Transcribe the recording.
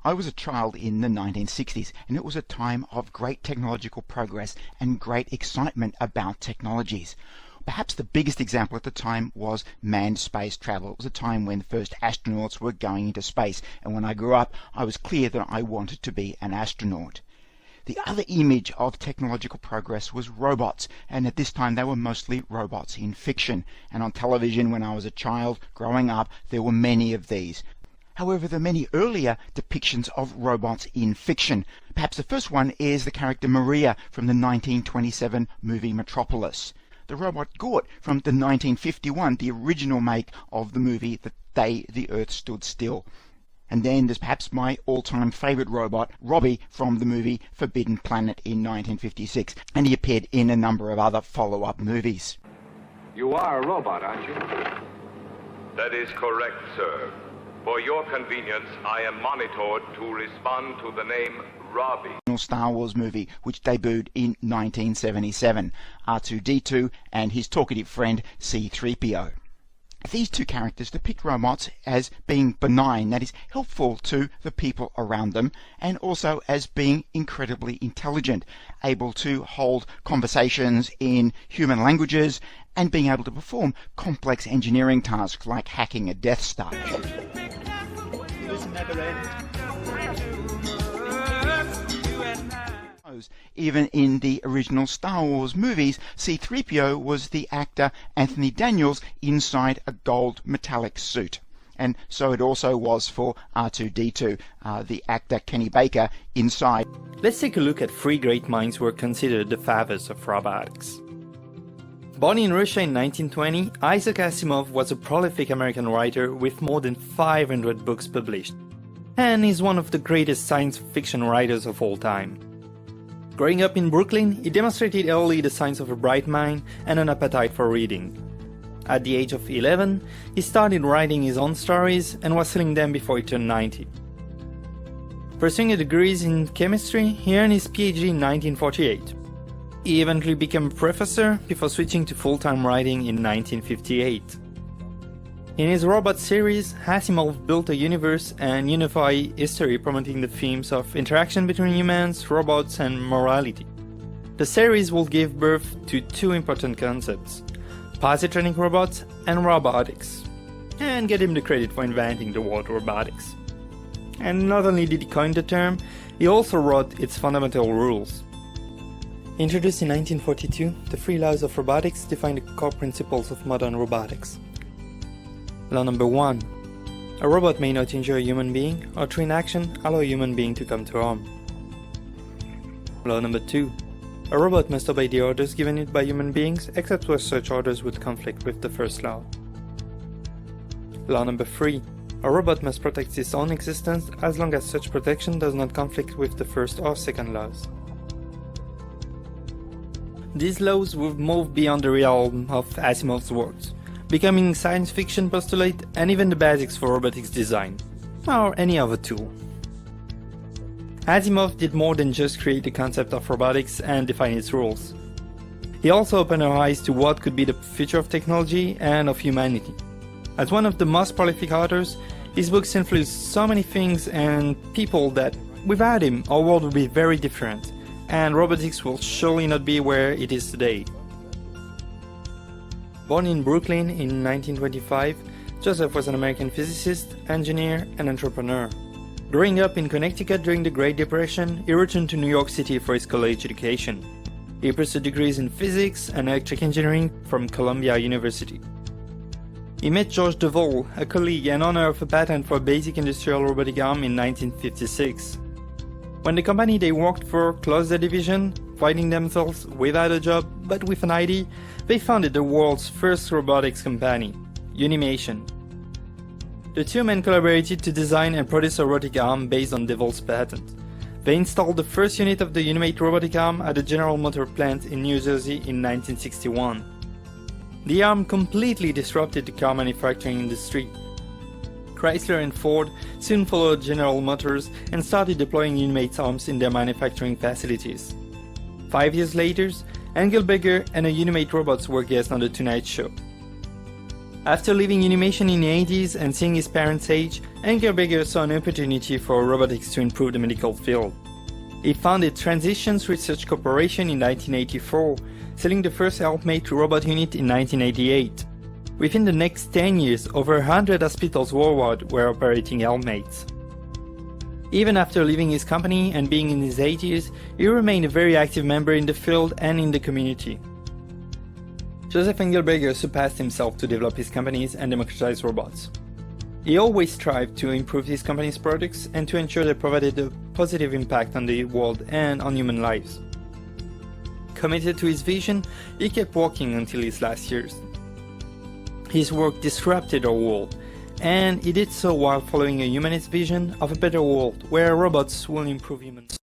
I was a child in the 1960s, and it was a time of great technological progress and great excitement about technologies. Perhaps the biggest example at the time was manned space travel. It was a time when the first astronauts were going into space, and when I grew up, I was clear that I wanted to be an astronaut. The other image of technological progress was robots, and at this time they were mostly robots in fiction. And on television, when I was a child growing up, there were many of these. However, there are many earlier depictions of robots in fiction. Perhaps the first one is the character Maria from the 1927 movie Metropolis. The robot Gort from the 1951, the original make of the movie The Earth Stood Still. And then there's perhaps my all-time favourite robot, Robbie, from the movie Forbidden Planet in 1956, and he appeared in a number of other follow-up movies. You are a robot, aren't you? That is correct, sir. For your convenience, I am monitored to respond to the name Robbie. Star Wars movie, which debuted in 1977, R2-D2 and his talkative friend C-3PO. These two characters depict robots as being benign, that is, helpful to the people around them, and also as being incredibly intelligent, able to hold conversations in human languages, and being able to perform complex engineering tasks like hacking a Death Star. Even in the original Star Wars movies, C-3PO was the actor Anthony Daniels inside a gold metallic suit. And so it also was for R2-D2, the actor Kenny Baker inside. Let's take a look at three great minds who are considered the fathers of robotics. Born in Russia in 1920, Isaac Asimov was a prolific American writer with more than 500 books published, and is one of the greatest science fiction writers of all time. Growing up in Brooklyn, he demonstrated early the signs of a bright mind and an appetite for reading. At the age of 11, he started writing his own stories and was selling them before he turned 90. Pursuing a degree in chemistry, he earned his PhD in 1948. He eventually became a professor before switching to full-time writing in 1958. In his robot series, Asimov built a universe and unified history promoting the themes of interaction between humans, robots, and morality. The series will give birth to two important concepts: positronic robots and robotics, and get him the credit for inventing the word robotics. And not only did he coin the term, he also wrote its fundamental rules. Introduced in 1942, the 3 laws of robotics define the core principles of modern robotics. Law number 1. A robot may not injure a human being, or through inaction, allow a human being to come to harm. Law number 2. A robot must obey the orders given it by human beings, except where such orders would conflict with the first law. Law number 3. A robot must protect its own existence as long as such protection does not conflict with the first or second laws. These laws would move beyond the realm of Asimov's works, becoming science fiction postulate and even the basics for robotics design, or any other tool. Asimov did more than just create the concept of robotics and define its rules. He also opened our eyes to what could be the future of technology and of humanity. As one of the most prolific authors, his books influenced so many things and people that, without him, our world would be very different, and robotics will surely not be where it is today. Born in Brooklyn in 1925, Joseph was an American physicist, engineer, and entrepreneur. Growing up in Connecticut during the Great Depression, he returned to New York City for his college education. He pursued degrees in physics and electric engineering from Columbia University. He met George DeVol, a colleague and owner of a patent for a basic industrial robotic arm in 1956. When the company they worked for closed the division, finding themselves without a job but with an idea, they founded the world's first robotics company, Unimation. The two men collaborated to design and produce a robotic arm based on DeVol's patent. They installed the first unit of the Unimate robotic arm at the General Motors plant in New Jersey in 1961. The arm completely disrupted the car manufacturing industry. Chrysler and Ford soon followed General Motors and started deploying Unimate's arms in their manufacturing facilities. 5 years later, Engelberger and a Unimate robots were guests on The Tonight Show. After leaving animation in the 80s and seeing his parents' age, Engelberger saw an opportunity for robotics to improve the medical field. He founded Transitions Research Corporation in 1984, selling the first helpmate robot unit in 1988. Within the next 10 years, over 100 hospitals worldwide were operating helpmates. Even after leaving his company and being in his 80s, he remained a very active member in the field and in the community. Joseph Engelberger surpassed himself to develop his companies and democratize robots. He always strived to improve his company's products and to ensure they provided a positive impact on the world and on human lives. Committed to his vision, he kept working until his last years. His work disrupted our world, and he did so while following a humanist vision of a better world where robots will improve humans.